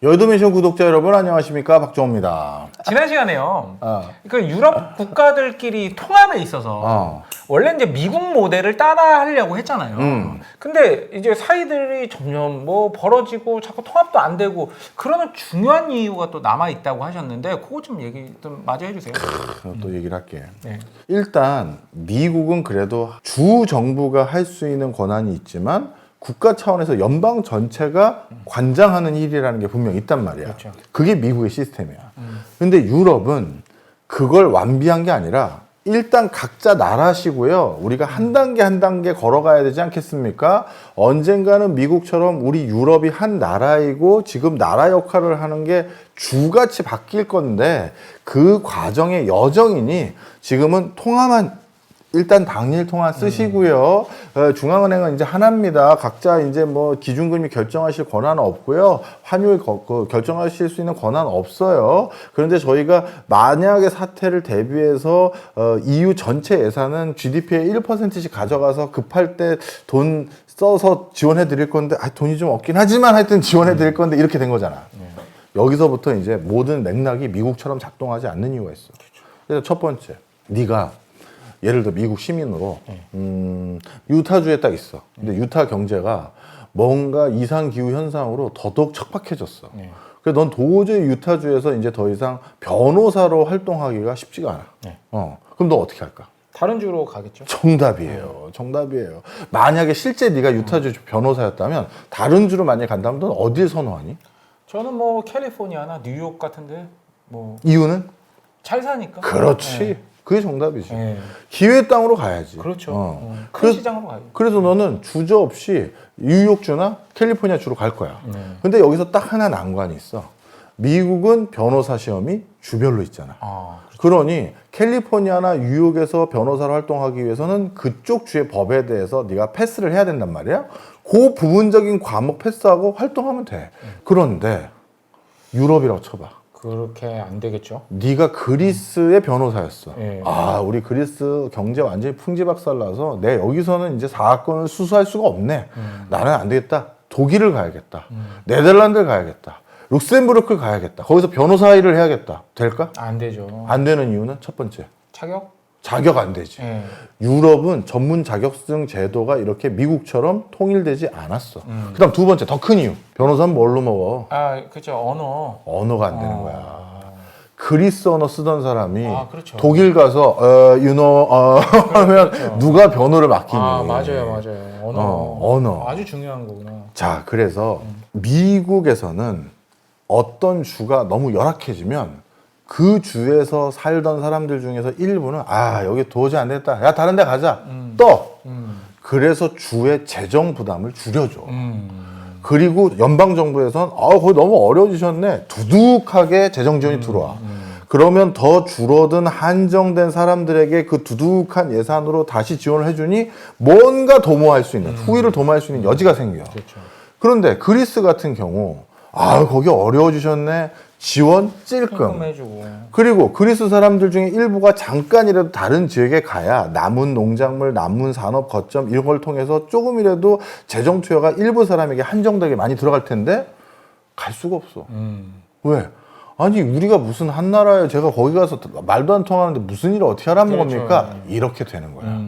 여의도미션 구독자 여러분 안녕하십니까, 박정호입니다. 지난 시간에요. 그 유럽 국가들끼리 통합에 있어서 원래 이제 미국 모델을 따라하려고 했잖아요. 근데 이제 사이들이 점점 뭐 벌어지고 자꾸 통합도 안 되고 그러는 중요한 이유가 또 남아 있다고 하셨는데 그거 좀 얘기 좀 마저 해주세요. 또 얘기를 할게. 네. 일단 미국은 그래도 주 정부가 할 수 있는 권한이 있지만 국가 차원에서 연방 전체가 관장하는 일이라는 게 분명히 있단 말이야. 그렇죠. 그게 미국의 시스템이야. 근데 유럽은 그걸 완비한 게 아니라 일단 각자 나라시고요. 우리가 한 단계 한 단계 걸어가야 되지 않겠습니까? 언젠가는 미국처럼 우리 유럽이 한 나라이고 지금 나라 역할을 하는 게 주같이 바뀔 건데 그 과정의 여정이니 지금은 통화만 일단 당일 통화 쓰시고요. 중앙은행은 이제 하나입니다. 각자 이제 뭐 기준금리 결정하실 권한은 없고요. 환율 결정하실 수 있는 권한 없어요. 그런데 저희가 만약에 사태를 대비해서 EU 전체 예산은 GDP의 1%씩 가져가서 급할 때 돈 써서 지원해 드릴 건데 돈이 좀 없긴 하지만 하여튼 지원해 드릴 건데 이렇게 된 거잖아. 여기서부터 이제 모든 맥락이 미국처럼 작동하지 않는 이유가 있어. 그래서 첫 번째, 네가 예를 들어 미국 시민으로 유타주에 딱 있어. 근데 유타 경제가 뭔가 이상 기후 현상으로 더더욱 척박해졌어. 그래서 넌 도저히 유타주에서 이제 더 이상 변호사로 활동하기가 쉽지가 않아. 그럼 너 어떻게 할까? 다른 주로 가겠죠. 정답이에요. 정답이에요. 만약에 실제 네가 유타주 변호사였다면 다른 주로 만약에 간다면 넌 어딜 선호하니? 저는 뭐 캘리포니아나 뉴욕 같은데 뭐 이유는? 잘 사니까. 그렇지. 네. 그게 정답이지. 네. 기회의 땅으로 가야지. 그렇죠. 큰 시장으로 가야죠. 그래서 너는 주저없이 뉴욕주나 캘리포니아 주로 갈 거야. 근데 여기서 딱 하나 난관이 있어. 미국은 변호사 시험이 주별로 있잖아. 그러니 캘리포니아나 뉴욕에서 변호사로 활동하기 위해서는 그쪽 주의 법에 대해서 네가 패스를 해야 된단 말이야. 그 부분적인 과목 패스하고 활동하면 돼. 그런데 유럽이라고 쳐봐. 그렇게 안 되겠죠. 네가 그리스의 변호사였어. 예. 우리 그리스 경제 완전히 풍지박살나서 내 여기서는 이제 사건을 수수할 수가 없네. 나는 안 되겠다. 독일을 가야겠다. 네덜란드를 가야겠다. 룩셈부르크를 가야겠다. 거기서 변호사 일을 해야겠다. 될까? 안 되죠. 안 되는 이유는 첫 번째, 자격? 자격 안 되지. 예. 유럽은 전문 자격증 제도가 이렇게 미국처럼 통일되지 않았어. 그다음 두 번째, 더 큰 이유. 변호사는 뭘로 먹어? 그렇죠. 언어. 언어가 안 되는 거야. 그리스 언어 쓰던 사람이 그렇죠. 독일 가서 하면 그렇죠. 누가 변호를 맡기니? 맞아요. 언어. 아주 중요한 거구나. 자, 그래서 미국에서는 어떤 주가 너무 열악해지면 그 주에서 살던 사람들 중에서 일부는 여기 도저히 안 되겠다. 야, 다른 데 가자. 그래서 주의 재정 부담을 줄여줘. 그리고 연방정부에선 거기 너무 어려워지셨네. 두둑하게 재정 지원이 들어와. 그러면 더 줄어든 한정된 사람들에게 그 두둑한 예산으로 다시 지원을 해주니 뭔가 도모할 수 있는, 후위를 도모할 수 있는 여지가 생겨. 그렇죠. 그런데 그리스 같은 경우 거기 어려워지셨네. 지원 찔끔. 해주고. 그리고 그리스 사람들 중에 일부가 잠깐이라도 다른 지역에 가야 남은 농작물, 남은 산업 거점 이런 걸 통해서 조금이라도 재정 투여가 일부 사람에게 한정되게 많이 들어갈 텐데 갈 수가 없어. 왜? 아니 우리가 무슨 한 나라에 제가 거기 가서 말도 안 통하는데 무슨 일을 어떻게 하라는 겁니까? 이렇게 되는 거야.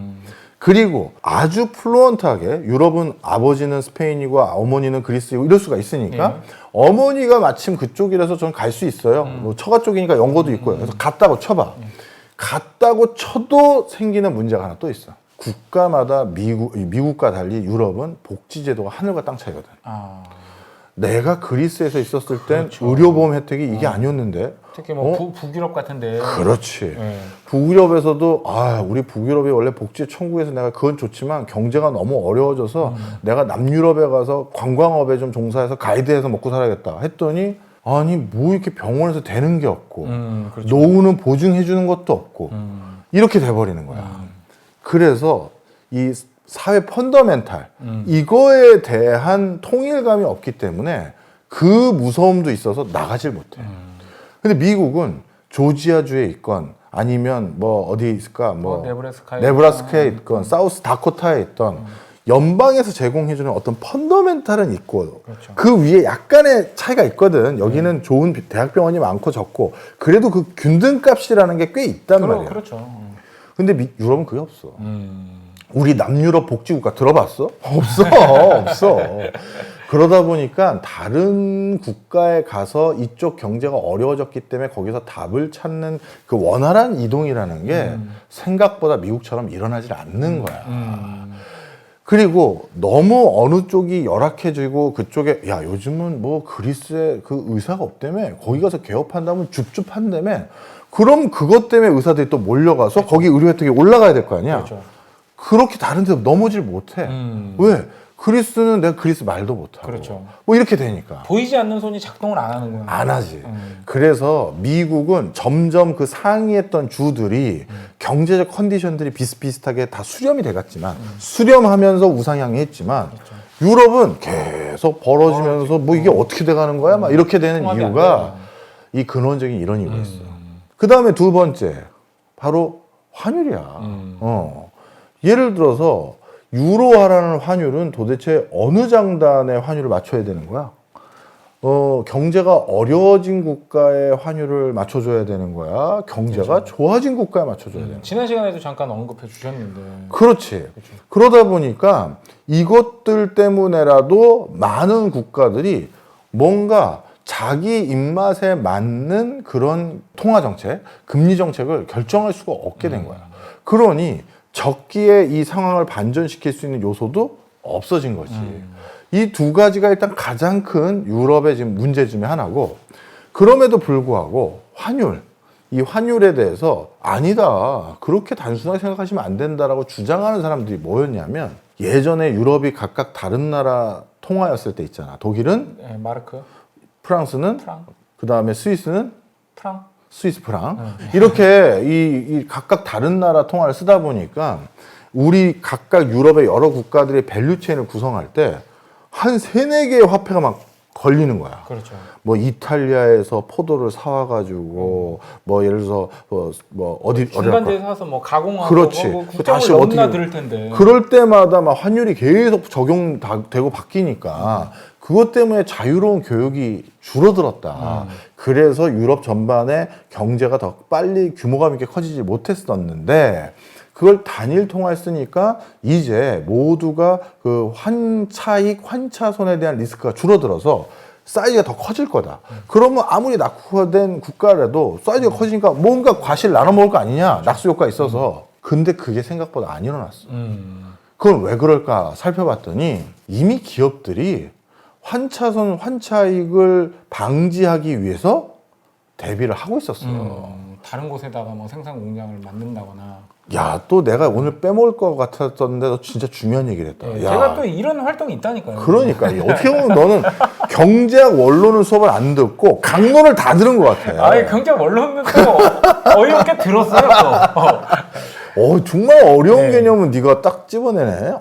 그리고 아주 플루언트하게 유럽은 아버지는 스페인이고 어머니는 그리스이고 이럴 수가 있으니까 어머니가 마침 그쪽이라서 저는 갈 수 있어요. 뭐 처가 쪽이니까 연고도 있고요. 그래서 갔다고 쳐봐. 갔다고 쳐도 생기는 문제가 하나 또 있어. 국가마다 미국과 달리 유럽은 복지제도가 하늘과 땅 차이거든. 내가 그리스에서 있었을 땐 그렇죠. 의료보험 혜택이 이게 아니었는데 특히 뭐 북유럽 같은데. 그렇지. 북유럽에서도 우리 북유럽이 원래 복지 천국에서 내가 그건 좋지만 경제가 너무 어려워져서 내가 남유럽에 가서 관광업에 좀 종사해서 가이드해서 먹고 살아야겠다 했더니 뭐 이렇게 병원에서 되는 게 없고 그렇죠. 노후는 보증해 주는 것도 없고 이렇게 돼버리는 거야. 그래서 이 사회 펀더멘탈 이거에 대한 통일감이 없기 때문에 그 무서움도 있어서 나가질 못해. 근데 미국은 조지아주에 있건 아니면 뭐 어디에 있을까? 뭐 네브라스카에 네브라스카에 있건 사우스 다코타에 있던 연방에서 제공해주는 어떤 펀더멘탈은 있고 그렇죠. 그 위에 약간의 차이가 있거든. 여기는 좋은 대학병원이 많고 적고 그래도 그 균등값이라는 게 꽤 있단 말이야. 그렇죠. 근데 유럽은 그게 없어. 우리 남유럽 복지국가 들어봤어? 없어. 없어. 그러다 보니까 다른 국가에 가서 이쪽 경제가 어려워졌기 때문에 거기서 답을 찾는 그 원활한 이동이라는 게 생각보다 미국처럼 일어나질 않는 거야. 그리고 너무 어느 쪽이 열악해지고 그쪽에 야 요즘은 뭐 그리스에 그 의사가 없다며 거기 가서 개업한다면 줍줍한다며 그럼 그것 때문에 의사들이 또 몰려가서 그렇죠. 거기 의료 혜택이 올라가야 될 거 아니야. 그렇죠. 그렇게 다른 데 넘어질 못해. 왜? 그리스는 내가 그리스 말도 못하고 그렇죠. 뭐 이렇게 되니까 보이지 않는 손이 작동을 안 하는 거야. 안 하지. 그래서 미국은 점점 그 상위했던 주들이 경제적 컨디션들이 비슷비슷하게 다 수렴이 돼갔지만 수렴하면서 우상향이 했지만 그렇죠. 유럽은 계속 벌어지면서 뭐 이게 어떻게 돼가는 거야? 막 이렇게 되는 통합이 안 이유가 이 근원적인 이런 이유가 있어. 그 다음에 두 번째 바로 환율이야. 예를 들어서 유로화라는 환율은 도대체 어느 장단의 환율을 맞춰야 되는 거야? 경제가 어려워진 국가의 환율을 맞춰줘야 되는 거야? 경제가 그렇죠. 좋아진 국가에 맞춰줘야 되는 거야? 지난 시간에도 잠깐 언급해 주셨는데. 그렇지. 그렇죠. 그러다 보니까 이것들 때문에라도 많은 국가들이 뭔가 자기 입맛에 맞는 그런 통화 정책, 금리 정책을 결정할 수가 없게 된 거야. 그러니 적기에 이 상황을 반전시킬 수 있는 요소도 없어진 거지. 이 두 가지가 일단 가장 큰 유럽의 지금 문제 중에 하나고, 그럼에도 불구하고 이 환율에 대해서 아니다. 그렇게 단순하게 생각하시면 안 된다라고 주장하는 사람들이 뭐였냐면, 예전에 유럽이 각각 다른 나라 통화였을 때 있잖아. 독일은 네, 마르크, 프랑스는 프랑, 그 다음에 스위스는 프랑. 스위스 프랑 이렇게 이 각각 다른 나라 통화를 쓰다 보니까 우리 각각 유럽의 여러 국가들의 밸류 체인을 구성할 때 한 3-4개의 화폐가 막 걸리는 거야. 그렇죠. 뭐 이탈리아에서 포도를 사와가지고 뭐 예를 들어서 뭐 어디 중간지에 사서 뭐 가공하고 그렇지. 뭐 그 다시 국경을 어떻게 넘나 들을 텐데. 그럴 때마다 막 환율이 계속 적용되고 바뀌니까 그것 때문에 자유로운 교육이 줄어들었다. 그래서 유럽 전반의 경제가 더 빨리 규모감 있게 커지지 못했었는데 그걸 단일 통화를 쓰니까 이제 모두가 그 환차익, 환차손에 대한 리스크가 줄어들어서 사이즈가 더 커질 거다. 그러면 아무리 낙후된 국가라도 사이즈가 커지니까 뭔가 과실 나눠 먹을 거 아니냐. 낙수 효과가 있어서. 근데 그게 생각보다 안 일어났어. 그건 왜 그럴까 살펴봤더니 이미 기업들이 환차손, 환차익을 방지하기 위해서 대비를 하고 있었어요. 다른 곳에다가 뭐 생산 공장을 만든다거나. 야, 또 내가 오늘 빼먹을 것 같았었는데 너 진짜 중요한 얘기를 했다. 네, 야. 제가 또 이런 활동이 있다니까요. 그러니까 어떻게 보면 너는 경제학 원론은 수업을 안 듣고 강론을 다 들은 것 같아. 아니 경제 원론은 또 어이없게 들었어요. 또. 정말 어려운 네. 개념은 네가 딱 집어내네.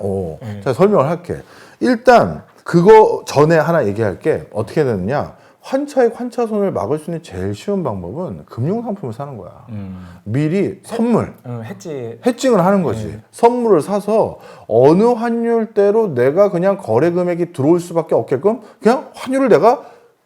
자, 설명을 할게. 일단 그거 전에 하나 얘기할게. 어떻게 되느냐. 환차익, 환차손을 막을 수 있는 제일 쉬운 방법은 금융상품을 사는 거야. 미리 선물, 해칭을 하는 거지. 선물을 사서 어느 환율대로 내가 그냥 거래 금액이 들어올 수밖에 없게끔 그냥 환율을 내가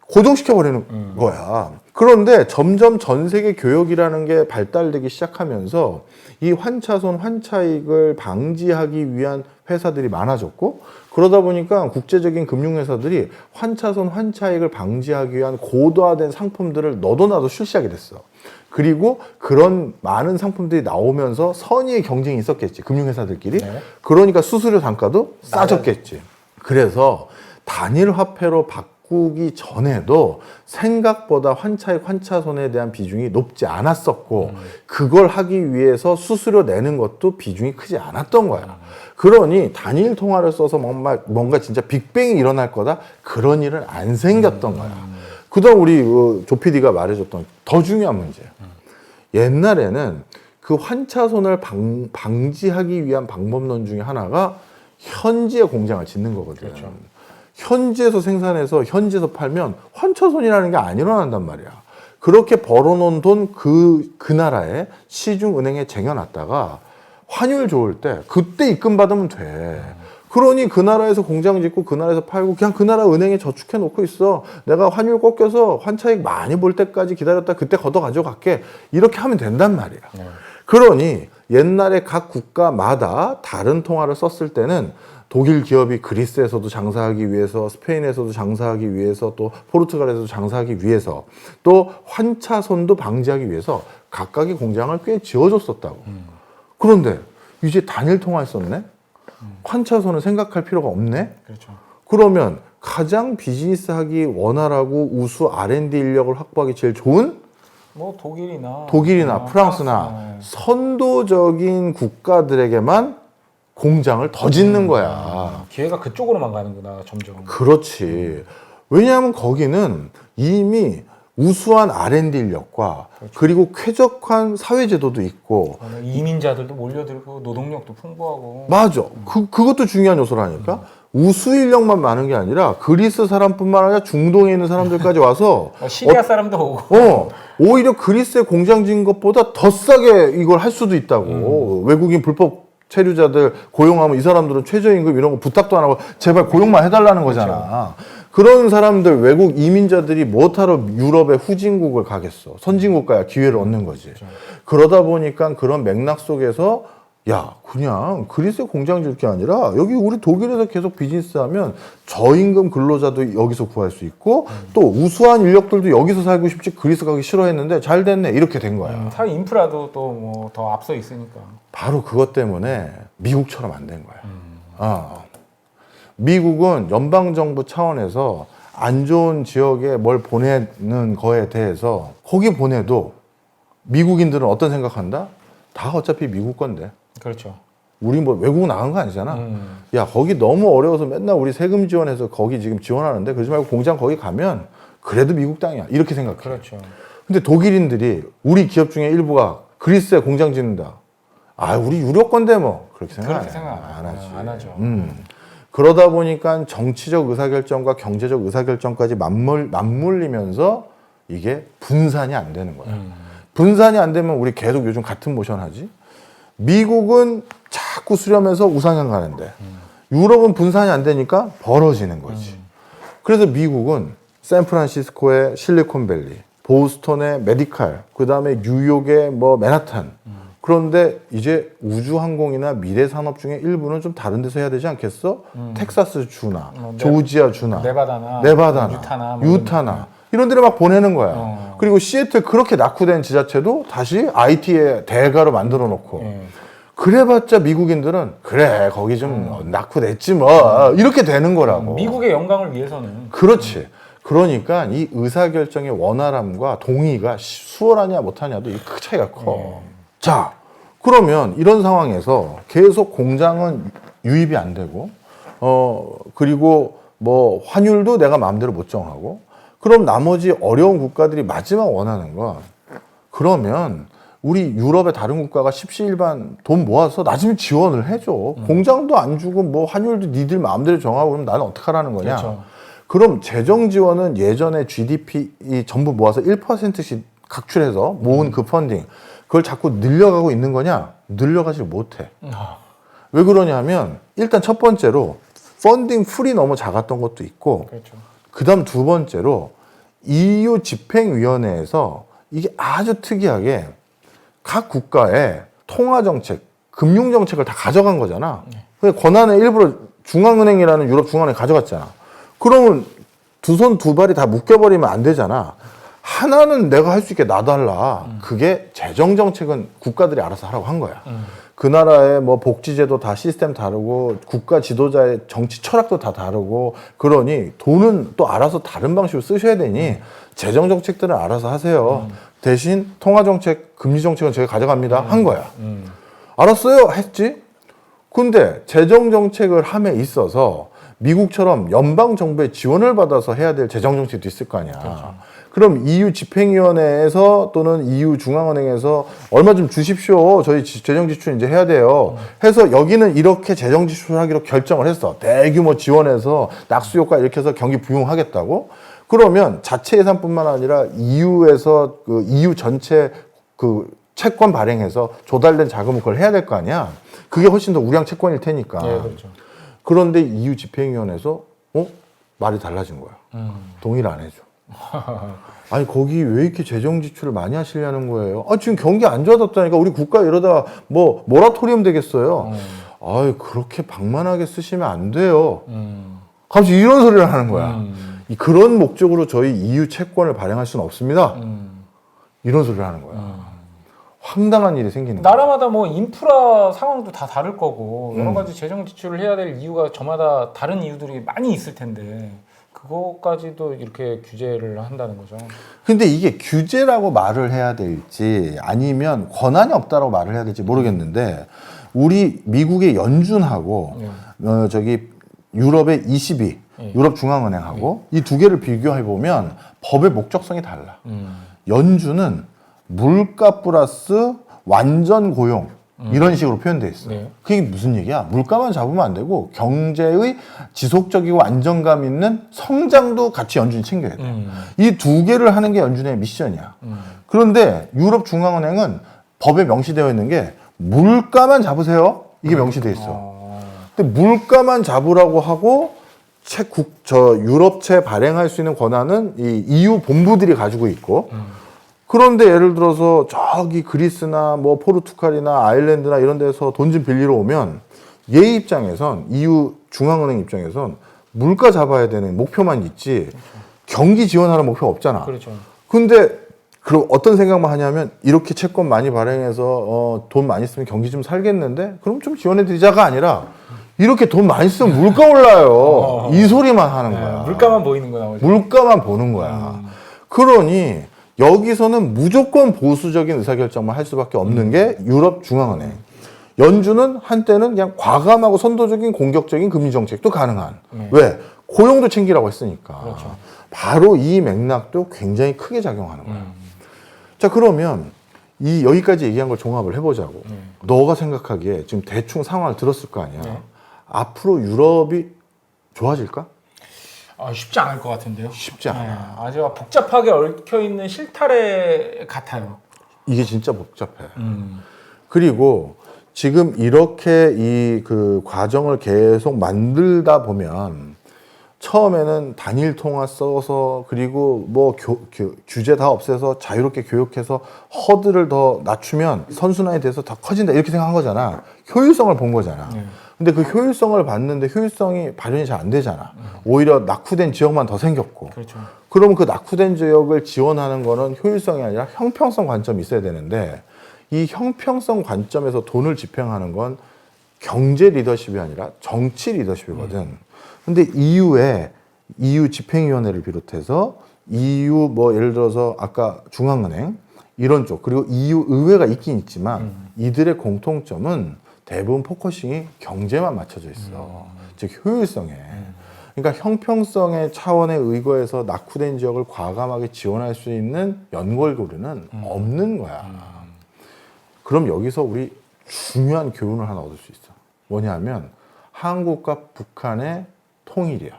고정시켜버리는 거야. 그런데 점점 전 세계 교역이라는 게 발달되기 시작하면서 이 환차손, 환차익을 방지하기 위한 회사들이 많아졌고 그러다 보니까 국제적인 금융회사들이 환차손, 환차익을 방지하기 위한 고도화된 상품들을 너도 나도 출시하게 됐어. 그리고 그런 많은 상품들이 나오면서 선의의 경쟁이 있었겠지. 금융회사들끼리. 네. 그러니까 수수료 단가도 싸졌겠지. 그래서 단일 화폐로 바꾸기 전에도 생각보다 환차익, 환차손에 대한 비중이 높지 않았었고 그걸 하기 위해서 수수료 내는 것도 비중이 크지 않았던 거야. 그러니 단일 통화를 써서 뭔가 진짜 빅뱅이 일어날 거다? 그런 일은 안 생겼던 거야. 그다음 우리 조피디가 말해줬던 더 중요한 문제야. 옛날에는 그 환차손을 방지하기 위한 방법론 중에 하나가 현지에 공장을 짓는 거거든. 그렇죠. 현지에서 생산해서 현지에서 팔면 환차손이라는 게 안 일어난단 말이야. 그렇게 벌어놓은 돈 그 나라에 시중은행에 쟁여놨다가 환율 좋을 때 그때 입금 받으면 돼. 그러니 그 나라에서 공장 짓고 그 나라에서 팔고 그냥 그 나라 은행에 저축해 놓고 있어. 내가 환율 꺾여서 환차익 많이 볼 때까지 기다렸다 그때 걷어 가져갈게. 이렇게 하면 된단 말이야. 그러니 옛날에 각 국가마다 다른 통화를 썼을 때는 독일 기업이 그리스에서도 장사하기 위해서, 스페인에서도 장사하기 위해서, 또 포르투갈에서도 장사하기 위해서, 또 환차손도 방지하기 위해서 각각의 공장을 꽤 지어줬었다고. 그런데 이제 단일 통화에 썼네? 환차손은 생각할 필요가 없네? 그렇죠. 그러면 가장 비즈니스하기 원활하고 우수 R&D 인력을 확보하기 제일 좋은 뭐 독일이나 프랑스나 선도적인 국가들에게만 공장을 더 짓는 거야. 기회가 그쪽으로만 가는구나, 점점. 그렇지. 왜냐하면 거기는 이미 우수한 R&D 인력과 그렇죠. 그리고 쾌적한 사회제도도 있고 이민자들도 몰려들고 노동력도 풍부하고. 맞아. 그것도 중요한 요소라니까. 우수 인력만 많은 게 아니라 그리스 사람뿐만 아니라 중동에 있는 사람들까지 와서 시리아 사람도 오고. 오히려 그리스에 공장 지은 것보다 더 싸게 이걸 할 수도 있다고. 외국인 불법 체류자들 고용하면 이 사람들은 최저임금 이런 거 부탁도 안 하고 제발 고용만 해달라는 거잖아. 그런 사람들 외국 이민자들이 뭐하러 유럽의 후진국을 가겠어. 선진국가야 기회를 얻는 거지. 그러다 보니까 그런 맥락 속에서 야 그냥 그리스에 공장 질 게 아니라 여기 우리 독일에서 계속 비즈니스하면 저임금 근로자도 여기서 구할 수 있고 또 우수한 인력들도 여기서 살고 싶지 그리스 가기 싫어했는데 잘 됐네 이렇게 된 거야. 사회 인프라도 또 뭐 더 앞서 있으니까. 바로 그것 때문에 미국처럼 안 된 거야. 미국은 연방정부 차원에서 안 좋은 지역에 뭘 보내는 거에 대해서 거기 보내도 미국인들은 어떤 생각한다? 다 어차피 미국 건데. 그렇죠. 우리 뭐 외국 나간 거 아니잖아. 야 거기 너무 어려워서 맨날 우리 세금 지원해서 거기 지금 지원하는데 그러지 말고 공장 거기 가면 그래도 미국 땅이야. 이렇게 생각해. 그렇죠. 근데 독일인들이 우리 기업 중에 일부가 그리스에 공장 짓는다. 아 우리 유럽 건데 뭐 그렇게 생각 안 하지. 안 하죠. 그러다 보니까 정치적 의사결정과 경제적 의사결정까지 맞물리면서 이게 분산이 안 되는 거야. 분산이 안 되면 우리 계속 요즘 같은 모션 하지. 미국은 자꾸 수렴해서 우상향 가는데 유럽은 분산이 안 되니까 벌어지는 거지. 그래서 미국은 샌프란시스코의 실리콘밸리, 보스턴의 메디칼, 그 다음에 뉴욕의 뭐 맨하탄. 그런데 이제 우주항공이나 미래산업 중에 일부는 좀 다른 데서 해야 되지 않겠어? 텍사스 주나, 조지아 주나, 네바다나, 유타나 이런 데를 막 보내는 거야. 그리고 시애틀 그렇게 낙후된 지자체도 다시 IT의 대가로 만들어 놓고. 그래봤자 미국인들은 그래 거기 좀 낙후됐지 뭐 이렇게 되는 거라고. 미국의 영광을 위해서는. 그렇지. 그러니까 이 의사결정의 원활함과 동의가 수월하냐 못하냐도 이 큰 차이가 커. 자, 그러면 이런 상황에서 계속 공장은 유입이 안 되고, 그리고 뭐 환율도 내가 마음대로 못 정하고, 그럼 나머지 어려운 국가들이 마지막 원하는 건 그러면 우리 유럽의 다른 국가가 십시일반 돈 모아서 나 좀 지원을 해줘. 공장도 안 주고 뭐 환율도 니들 마음대로 정하고 그러면 나는 어떡하라는 거냐. 그렇죠. 그럼 재정 지원은 예전에 GDP 전부 모아서 1%씩 각출해서 모은 그 펀딩 그걸 자꾸 늘려가고 있는 거냐? 늘려가지 못해. 왜 그러냐면 일단 첫 번째로 펀딩 풀이 너무 작았던 것도 있고 그렇죠. 그다음 두 번째로 EU 집행위원회에서 이게 아주 특이하게 각 국가의 통화정책, 금융정책을 다 가져간 거잖아. 권한을 일부러 중앙은행이라는 유럽 중앙은행이 가져갔잖아. 그러면 두 손 두 발이 다 묶여버리면 안 되잖아. 하나는 내가 할 수 있게 놔달라. 그게 재정정책은 국가들이 알아서 하라고 한 거야. 그 나라의 뭐 복지제도 다 시스템 다르고 국가 지도자의 정치 철학도 다 다르고 그러니 돈은 또 알아서 다른 방식으로 쓰셔야 되니 재정정책들은 알아서 하세요. 대신 통화정책, 금리정책은 제가 가져갑니다. 한 거야. 알았어요. 했지. 근데 재정정책을 함에 있어서 미국처럼 연방정부의 지원을 받아서 해야 될 재정정책도 있을 거 아니야. 그렇죠. 그럼 EU 집행위원회에서 또는 EU 중앙은행에서 얼마 좀 주십시오. 저희 재정지출 이제 해야 돼요. 해서 여기는 이렇게 재정지출하기로 결정을 했어. 대규모 지원해서 낙수효과 이렇게 해서 경기 부양하겠다고. 그러면 자체 예산뿐만 아니라 EU에서 그 EU 전체 그 채권 발행해서 조달된 자금을 그걸 해야 될 거 아니야. 그게 훨씬 더 우량 채권일 테니까. 네, 그렇죠. 그런데 EU 집행위원회에서 말이 달라진 거야. 동의를 안 해줘. 아니 거기 왜 이렇게 재정 지출을 많이 하시려는 거예요? 지금 경기 안 좋아졌다니까 우리 국가 이러다 뭐 모라토리엄 되겠어요. 그렇게 방만하게 쓰시면 안 돼요. 갑자기 이런 소리를 하는 거야. 그런 목적으로 저희 EU 채권을 발행할 수는 없습니다. 이런 소리를 하는 거야. 황당한 일이 생기는 거야. 나라마다 뭐 인프라 상황도 다 다를 거고 여러 가지 재정 지출을 해야 될 이유가 저마다 다른 이유들이 많이 있을 텐데 그것까지도 이렇게 규제를 한다는 거죠. 근데 이게 규제라고 말을 해야 될지 아니면 권한이 없다라고 말을 해야 될지 모르겠는데 우리 미국의 연준하고 저기 유럽의 ECB, 유럽중앙은행하고 이 두 개를 비교해 보면 법의 목적성이 달라. 연준은 물가 플러스 완전 고용 이런 식으로 표현돼 있어. 그게 무슨 얘기야? 물가만 잡으면 안 되고 경제의 지속적이고 안정감 있는 성장도 같이 연준이 챙겨야 돼. 이 두 개를 하는 게 연준의 미션이야. 그런데 유럽중앙은행은 법에 명시되어 있는 게 물가만 잡으세요. 이게 명시되어 있어. 근데 물가만 잡으라고 하고 유럽채 발행할 수 있는 권한은 이 EU 본부들이 가지고 있고 그런데 예를 들어서 저기 그리스나 뭐 포르투갈이나 아일랜드나 이런 데서 돈 좀 빌리러 오면 얘 입장에선 EU 중앙은행 입장에선 물가 잡아야 되는 목표만 있지 경기 지원하는 목표가 없잖아. 그렇죠. 근데 그럼 어떤 생각만 하냐면 이렇게 채권 많이 발행해서 돈 많이 쓰면 경기 좀 살겠는데 그럼 좀 지원해드리자가 아니라 이렇게 돈 많이 쓰면 물가 올라요. 이 소리만 하는 거야. 물가만 보이는 거야. 물가만 보는 거야. 그러니 여기서는 무조건 보수적인 의사결정만 할 수밖에 없는 게 유럽 중앙은행. 연준은 한때는 그냥 과감하고 선도적인 공격적인 금리 정책도 가능한. 왜? 고용도 챙기라고 했으니까. 그렇죠. 바로 이 맥락도 굉장히 크게 작용하는 거야. 자, 그러면 여기까지 얘기한 걸 종합을 해보자고. 너가 생각하기에 지금 대충 상황을 들었을 거 아니야. 앞으로 유럽이 좋아질까? 쉽지 않을 것 같은데요. 쉽지 않아. 아주 복잡하게 얽혀 있는 실타래 같아요. 이게 진짜 복잡해. 그리고 지금 이렇게 그 과정을 계속 만들다 보면 처음에는 단일 통화 써서 그리고 뭐 규제 다 없애서 자유롭게 교육해서 허들을 더 낮추면 선순환이 돼서 더 커진다 이렇게 생각한 거잖아. 효율성을 본 거잖아. 근데 그 효율성을 봤는데 효율성이 발현이 잘 안 되잖아. 오히려 낙후된 지역만 더 생겼고. 그렇죠. 그러면 그 낙후된 지역을 지원하는 거는 효율성이 아니라 형평성 관점이 있어야 되는데 이 형평성 관점에서 돈을 집행하는 건 경제 리더십이 아니라 정치 리더십이거든. 근데 EU 집행위원회를 비롯해서 EU 뭐 예를 들어서 아까 중앙은행 이런 쪽 그리고 EU 의회가 있긴 있지만 이들의 공통점은 대부분 포커싱이 경제만 맞춰져 있어. 즉 효율성에. 그러니까 형평성의 차원에 의거해서 낙후된 지역을 과감하게 지원할 수 있는 연결고리는 없는 거야. 그럼 여기서 우리 중요한 교훈을 하나 얻을 수 있어. 뭐냐면 한국과 북한의 통일이야.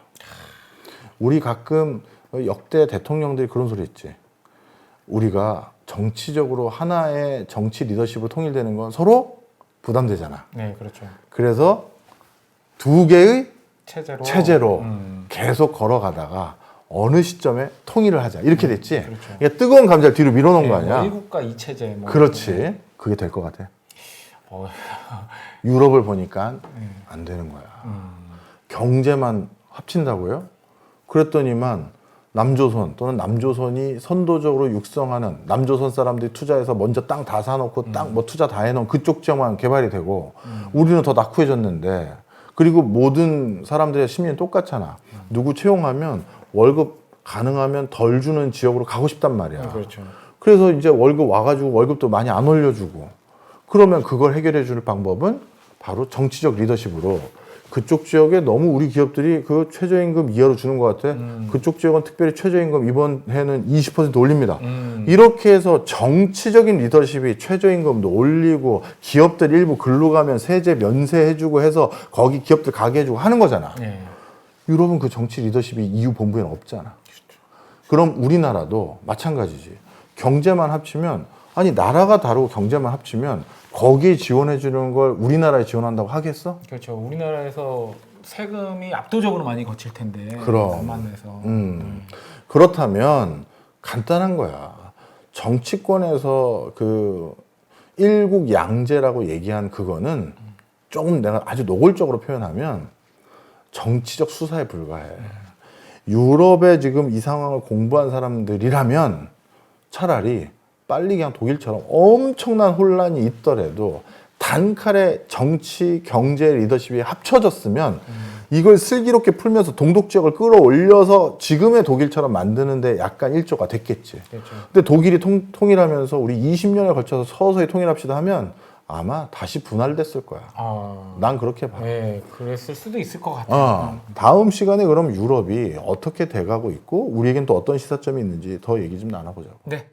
우리 가끔 역대 대통령들이 그런 소리 했지. 우리가 정치적으로 하나의 정치 리더십으로 통일되는 건 서로 부담되잖아. 네, 그렇죠. 그래서 두 개의 체제로 계속 걸어가다가 어느 시점에 통일을 하자. 이렇게 됐지. 그렇죠. 그러니까 뜨거운 감자를 뒤로 밀어놓은 거 아니야. 일국가 이체제. 뭐 그렇지. 그게 될 것 같아. 유럽을 보니까 안 되는 거야. 경제만 합친다고요? 그랬더니만 남조선 또는 남조선이 선도적으로 육성하는 남조선 사람들이 투자해서 먼저 땅 다 사놓고 땅 뭐 투자 다 해놓은 그쪽 지역만 개발이 되고 우리는 더 낙후해졌는데 그리고 모든 사람들의 심리는 똑같잖아. 누구 채용하면 월급 가능하면 덜 주는 지역으로 가고 싶단 말이야. 그렇죠. 그래서 이제 월급 와가지고 월급도 많이 안 올려주고 그러면 그걸 해결해 줄 방법은 바로 정치적 리더십으로 그쪽 지역에 너무 우리 기업들이 그 최저임금 이하로 주는 것 같아. 그쪽 지역은 특별히 최저임금 이번 해는 20% 올립니다. 이렇게 해서 정치적인 리더십이 최저임금도 올리고 기업들 일부 글로 가면 세제 면세해주고 해서 거기 기업들 가게 해주고 하는 거잖아. 네. 유럽은 그 정치 리더십이 EU 본부에는 없잖아. 그럼 우리나라도 마찬가지지. 경제만 합치면 아니 나라가 다르고 경제만 합치면 거기에 지원해 주는 걸 우리나라에 지원한다고 하겠어? 그렇죠. 우리나라에서 세금이 압도적으로 많이 거칠 텐데. 그럼. 남한에서. 그렇다면 간단한 거야. 정치권에서 그 일국 양제라고 얘기한 그거는 조금 내가 아주 노골적으로 표현하면 정치적 수사에 불과해. 유럽에 지금 이 상황을 공부한 사람들이라면 차라리 빨리 그냥 독일처럼 엄청난 혼란이 있더라도 단칼에 정치, 경제, 리더십이 합쳐졌으면 이걸 슬기롭게 풀면서 동독 지역을 끌어올려서 지금의 독일처럼 만드는데 약간 일조가 됐겠지. 그렇죠. 근데 독일이 통일하면서 우리 20년에 걸쳐서 서서히 통일합시다 하면 아마 다시 분할됐을 거야. 난 그렇게 봐. 네, 그랬을 수도 있을 것 같아요. 다음 시간에 그럼 유럽이 어떻게 돼가고 있고 우리에겐 또 어떤 시사점이 있는지 더 얘기 좀 나눠보자고. 네.